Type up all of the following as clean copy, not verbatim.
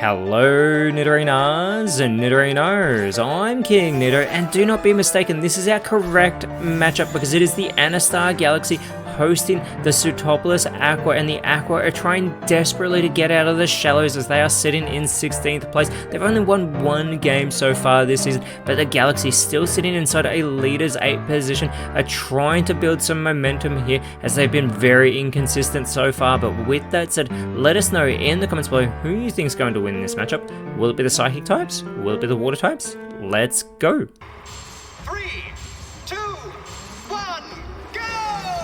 Hello Nidorinas and Nidorinos, I'm KingNido, and do not be mistaken, this is our correct matchup because it is the Anistar Galaxy hosting the Sootopolis Aqua, and the Aqua are trying desperately to get out of the shallows as they are sitting in 16th place. They've only won one game so far this season, but the Galaxy still sitting inside a leader's 8th position, are trying to build some momentum here as they've been very inconsistent so far. But with that said, let us know in the comments below who you think is going to win this matchup. Will it be the Psychic types? Will it be the Water types? Let's go! 3, 2, 1, go!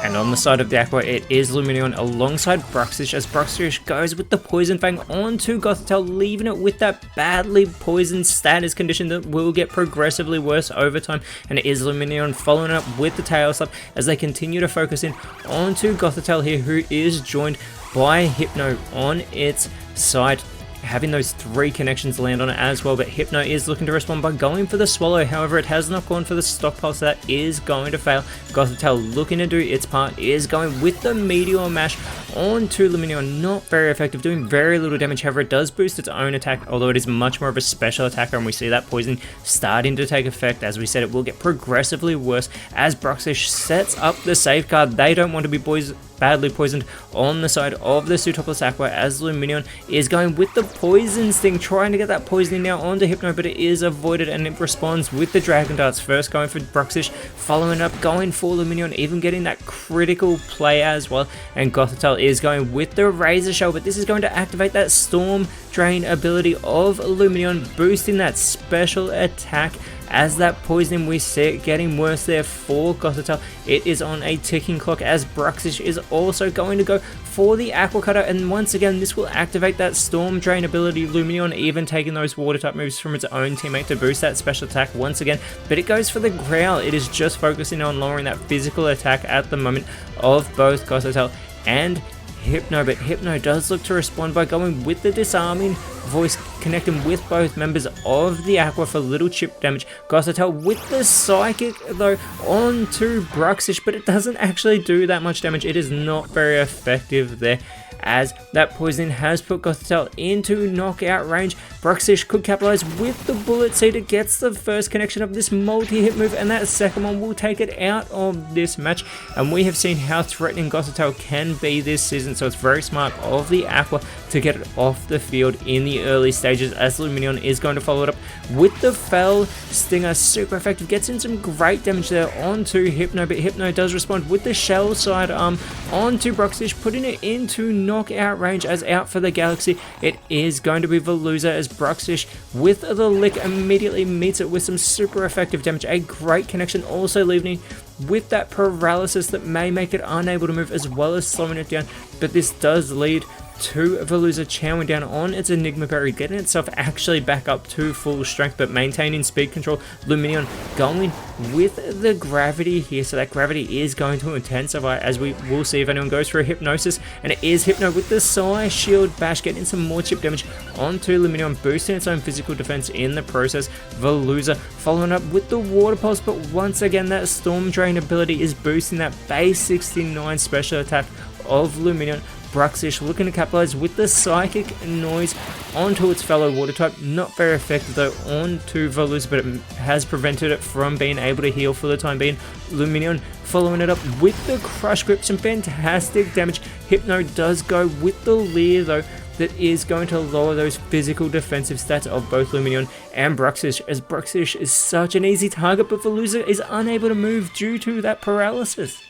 And on the side of the Aqua, it is Lumineon alongside Bruxish, as Bruxish goes with the Poison Fang onto Gothitelle, leaving it with that badly poisoned status condition that will get progressively worse over time. And it is Lumineon following up with the Tail Slap as they continue to focus in onto Gothitelle here, who is joined by Hypno on its side, having those 3 connections land on it as well. But Hypno is looking to respond by going for the Swallow. However, it has not gone for the Stockpile, so that is going to fail. Gothitelle looking to do its part is going with the Meteor Mash onto Lumineon. Not very effective, doing very little damage. However, it does boost its own attack, although it is much more of a special attacker, and we see that poison starting to take effect. As we said, it will get progressively worse as Bruxish sets up the safeguard. They don't want to be badly poisoned on the side of the Sootopolis Aqua, as Lumineon is going with the Poison Sting, trying to get that poisoning now onto Hypno, but it is avoided and it responds with the Dragon Darts. First going for Bruxish, following up going for Lumineon, even getting that critical play as well. And Gothitelle is going with the Razor Shell, but this is going to activate that Storm Drain ability of Lumineon, boosting that special attack. As that poisoning, we see it getting worse there for Gothitelle. It is on a ticking clock as Bruxish is also going to go for the Aqua Cutter, and once again this will activate that Storm Drain ability. Lumineon even taking those Water type moves from its own teammate to boost that special attack once again, but it goes for the Growl. It is just focusing on lowering that physical attack at the moment of both Gothitelle and Hypno, but Hypno does look to respond by going with the Disarming Voice, connecting with both members of the Aqua for little chip damage. Gothitelle with the Psychic though onto Bruxish, but it doesn't actually do that much damage. It is not very effective there, as that poison has put Gothitelle into knockout range. Bruxish could capitalize with the Bullet Seed. It gets the first connection of this multi-hit move, and that second one will take it out of this match. And we have seen how threatening Gothitelle can be this season, so it's very smart of the Aqua to get it off the field in the early stages, as Lumineon is going to follow it up with the Fell Stinger. Super effective, gets in some great damage there onto Hypno, but Hypno does respond with the Shell Side Arm onto Bruxish, putting it into knockout range. As out for the Galaxy, it is going to be Veluza, as Bruxish with the Lick immediately meets it with some super effective damage. A great connection, also leaving with that paralysis that may make it unable to move, as well as slowing it down. But this does lead to Veluza chowing down on its Enigma Berry, getting itself actually back up to full strength, but maintaining speed control. Lumineon going with the Gravity here, so that Gravity is going to intensify, as we will see if anyone goes for a Hypnosis, and it is Hypno with the Psy Shield Bash, getting some more chip damage onto Lumineon, boosting its own physical defense in the process. Veluza following up with the Water Pulse, but once again that Storm Drain ability is boosting that base 69 special attack of Lumineon. Bruxish looking to capitalize with the Psychic Noise onto its fellow Water type. Not very effective though onto Veluza, but it has prevented it from being able to heal for the time being. Lumineon following it up with the Crush Grip, some fantastic damage. Hypno does go with the Leer though, that is going to lower those physical defensive stats of both Lumineon and Bruxish, as Bruxish is such an easy target, but Veluza is unable to move due to that paralysis.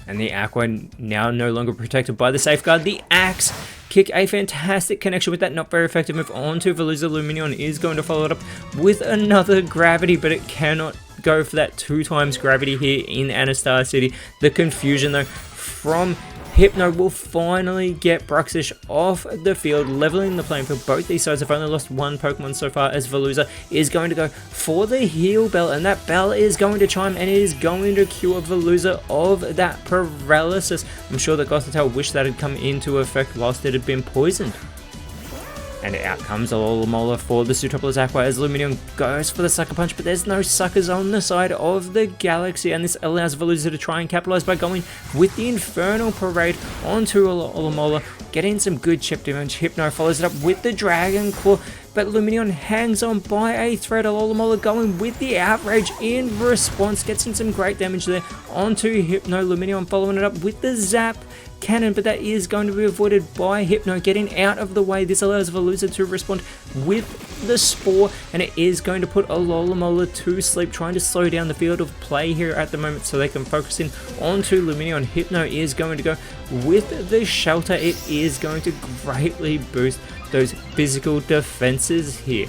And the Aqua now no longer protected by the safeguard. The Axe Kick, a fantastic connection with that not very effective move onto Veluza. Lumineon is going to follow it up with another Gravity, but it cannot go for that 2 times Gravity here in Anistar City. The confusion though from Hypno will finally get Bruxish off the field, leveling the playing field. Both these sides have only lost one Pokemon so far, as Veluza is going to go for the Heal Bell, and that bell is going to chime, and it is going to cure Veluza of that paralysis. I'm sure that Gothitelle wished that had come into effect whilst it had been poisoned. And out comes Alola for the Sootopolis Aqua as Lumineon goes for the Sucker Punch, but there's no suckers on the side of the Galaxy, and this allows Veluza to try and capitalize by going with the Infernal Parade onto Alola, getting some good chip damage. Hypno follows it up with the Dragon Claw, but Lumineon hangs on by a thread. Alola going with the Outrage in response, gets in some great damage there onto Hypno. Lumineon following it up with the Zap Cannon, but that is going to be avoided by Hypno getting out of the way. This allows Veluza to respond with the Spore, and it is going to put Alola to sleep, trying to slow down the field of play here at the moment so they can focus in onto Lumineon. Hypno is going to go with the Shelter. It is going to greatly boost those physical defenses here.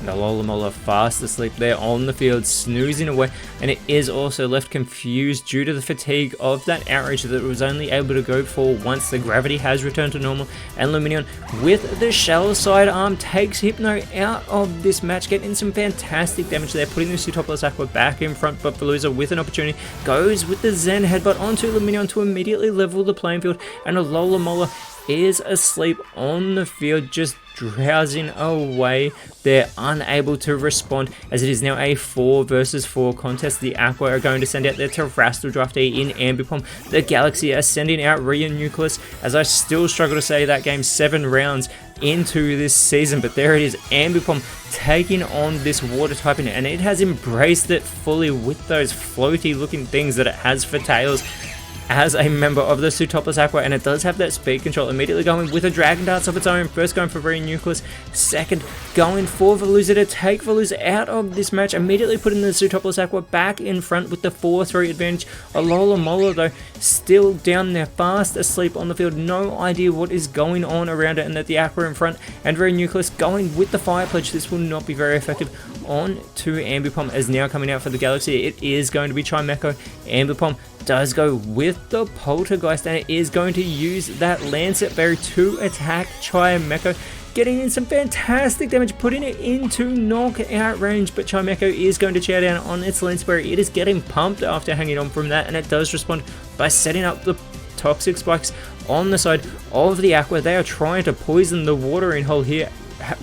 And Alola fast asleep there on the field, snoozing away, and it is also left confused due to the fatigue of that outrage that it was only able to go for once the gravity has returned to normal. And Lumineon with the Shell Side Arm takes Hypno out of this match, getting some fantastic damage there, putting the Sootopolis Aqua back in front, but Veluza with an opportunity goes with the Zen Headbutt onto Lumineon to immediately level the playing field, and Alola is asleep on the field, just drowsing away. They're unable to respond as it is now a 4 versus 4 contest. The Aqua are going to send out their Terrestrial Draftee in Ambipom. The Galaxy are sending out Reuniclus, as I still struggle to say that game 7 rounds into this season, but there it is, Ambipom taking on this water typing, and it has embraced it fully with those floaty looking things that it has for tails as a member of the Sootopolis Aqua, and it does have that speed control. Immediately going with a Dragon Darts of its own. First going for Reuniclus, second going for Veluza to take Veluza out of this match, immediately putting the Sootopolis Aqua back in front with the 4-3 advantage. Alola though still down there, fast asleep on the field, no idea what is going on around it, and that the Aqua in front, and Reuniclus going with the Fire Pledge. This will not be very effective on to Ambipom, as now coming out for the Galaxy it is going to be Chimecho. Ambipom does go with the Poltergeist, and it is going to use that Lancet Berry to attack Chimecho, getting in some fantastic damage, putting it into knockout range, but Chimecho is going to chow down on its Lancet Berry. It is getting pumped after hanging on from that, and it does respond by setting up the Toxic Spikes on the side of the Aqua. They are trying to poison the watering hole here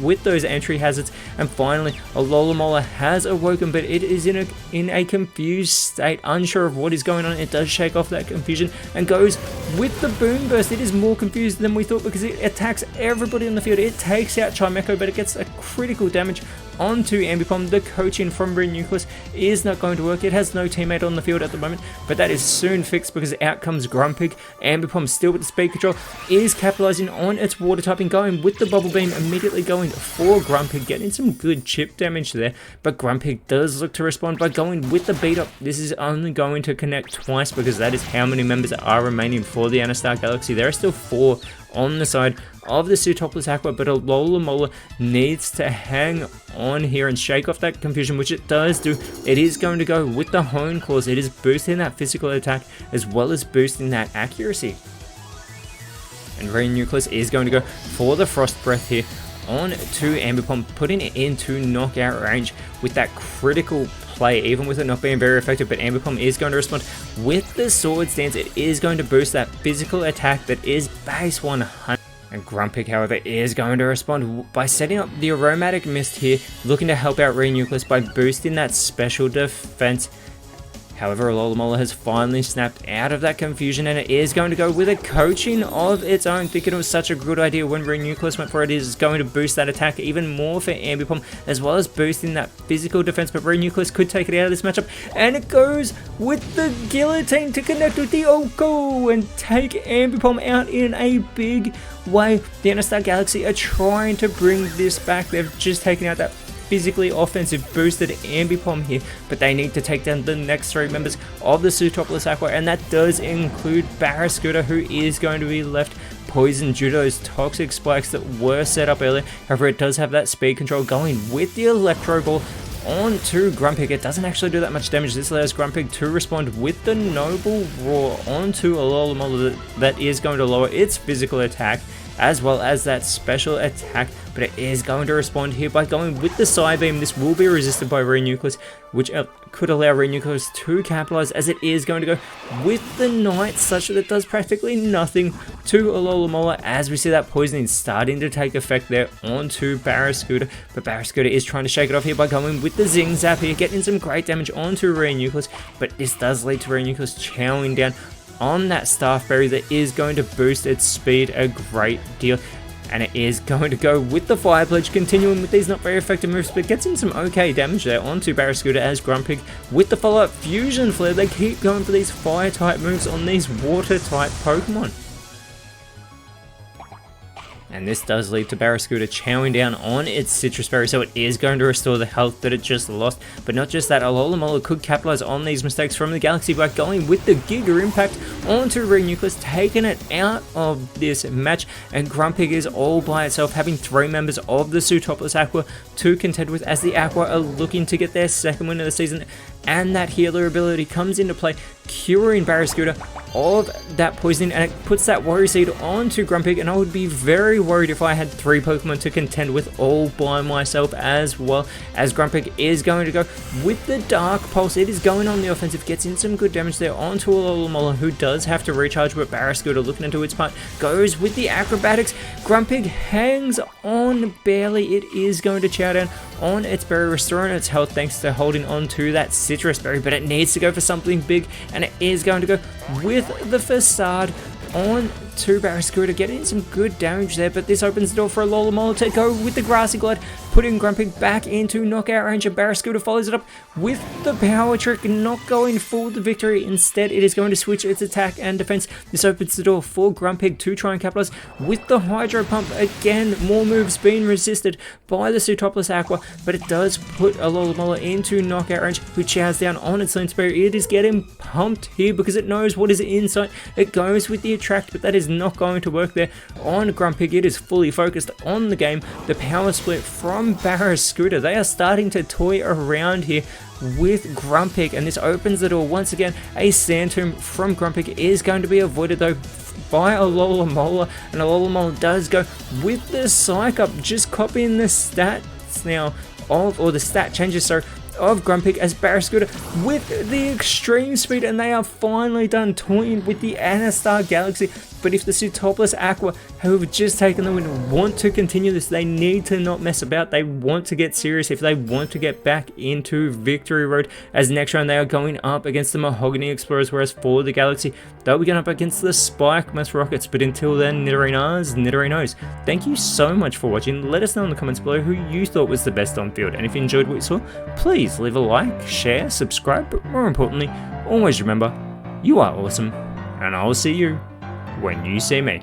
with those entry hazards, and finally Alola has awoken, but it is in a confused state, unsure of what is going on. It does shake off that confusion and goes with the Boom Burst. It is more confused than we thought because it attacks everybody on the field. It takes out Chimecho, but it gets a critical damage onto Ambipom. The coaching from Reuniclus is not going to work. It has no teammate on the field at the moment, but that is soon fixed because out comes Grumpig. Ambipom still with the speed control is capitalizing on its water typing, going with the Bubble Beam, immediately going for Grumpig, getting some good chip damage there, but Grumpig does look to respond by going with the Beat Up. This is only going to connect twice because that is how many members are remaining for the Anistar Galaxy. There are still 4 on the side of the Sootopolis Aqua, but Alola needs to hang on here and shake off that confusion, which it does do. It is going to go with the Hone Claws. It is boosting that physical attack as well as boosting that accuracy. And Reuniclus is going to go for the Frost Breath here on to Ambipom, putting it into knockout range with that critical play, even with it not being very effective. But Ambipom is going to respond with the Swords Dance. It is going to boost that physical attack that is base 100. And Grumpig, however, is going to respond by setting up the Aromatic Mist here, looking to help out Reuniclus by boosting that special defense. However, Alola has finally snapped out of that confusion, and it is going to go with a coaching of its own, thinking it was such a good idea when Reuniclus went for it. It is going to boost that attack even more for Ambipom, as well as boosting that physical defense, but Reuniclus could take it out of this matchup, and it goes with the Guillotine to connect with the Oko and take Ambipom out in a big way. The Anistar Galaxy are trying to bring this back. They've just taken out that physically offensive boosted Ambipom here, but they need to take down the next 3 members of the Sootopolis Aqua, and that does include Barraskewda, who is going to be left poisoned due to those Toxic Spikes that were set up earlier. However, it does have that speed control, going with the Electro Ball on to Grumpig. It doesn't actually do that much damage. This allows Grumpig to respond with the Noble Roar onto Alola that is going to lower its physical attack as well as that special attack, but it is going to respond here by going with the Psybeam. This will be resisted by Renucleus, which could allow Renucleus to capitalize, as it is going to go with the Knight, such that it does practically nothing to Alola, as we see that poisoning starting to take effect there onto Barraskewda. But Barraskewda is trying to shake it off here by going with the Zing Zap here, getting some great damage onto Renucleus, but this does lead to Renucleus chowing down on that Staff Berry that is going to boost its speed a great deal. And it is going to go with the Fire Pledge, continuing with these not very effective moves, but gets in some okay damage there onto Barraskewda as Grumpig with the follow-up Fusion Flare. They keep going for these Fire-type moves on these Water-type Pokemon. And this does lead to Barraskewda chowing down on its Citrus Berry, so it is going to restore the health that it just lost. But not just that, Alola could capitalize on these mistakes from the Galaxy by going with the Giga Impact onto Renucleus, taking it out of this match. And Grumpig is all by itself, having 3 members of the Sootopolis Aqua to contend with, as the Aqua are looking to get their second win of the season. And that healer ability comes into play, curing Barraskewda of that poisoning, and it puts that Worry Seed onto Grumpig. And I would be very worried if I had 3 Pokemon to contend with all by myself, as well as Grumpig is going to go with the Dark Pulse. It is going on the offensive, gets in some good damage there onto Alola, who does have to recharge, but Barraskewda, looking into its part, goes with the Acrobatics. Grumpig hangs on barely. It is going to chow down on its berry, restoring its health thanks to holding on to that Citrus Berry, but it needs to go for something big, and it is going to go with the Facade on to Barraskewda, getting some good damage there, but this opens the door for Alola to go with the Grassy Glide, putting Grumpig back into knockout range, and Barraskewda follows it up with the Power Trick, not going for the victory. Instead, it is going to switch its attack and defense. This opens the door for Grumpig to try and capitalize with the Hydro Pump. Again, more moves being resisted by the Sootopolis Aqua, but it does put Alola into knockout range, who chows down on its Linspear. It is getting pumped here because it knows what is inside. It goes with the Attract, but that is not going to work there on Grumpig. It is fully focused on the game. The Power Split from Barraskewda. They are starting to toy around here with Grumpig, and this opens the door once again. A Sand Tomb from Grumpig is going to be avoided though by Alola, and Alola does go with the Psych Up, just copying the stats now or the stat changes of Grumpig, as Barraskewda with the extreme speed, and they are finally done toying with the Anistar Galaxy. But if the Sootopolis Aqua, who have just taken the win, want to continue this, they need to not mess about. They want to get serious if they want to get back into victory road, as next round they are going up against the Mahogany Explorers, whereas for the Galaxy, they'll be going up against the Spike Mass Rockets. But until then, Nidorinos, thank you so much for watching. Let us know in the comments below who you thought was the best on field, and if you enjoyed what you saw, please leave a like, share, subscribe, but more importantly, always remember, you are awesome, and I will see you when you see me.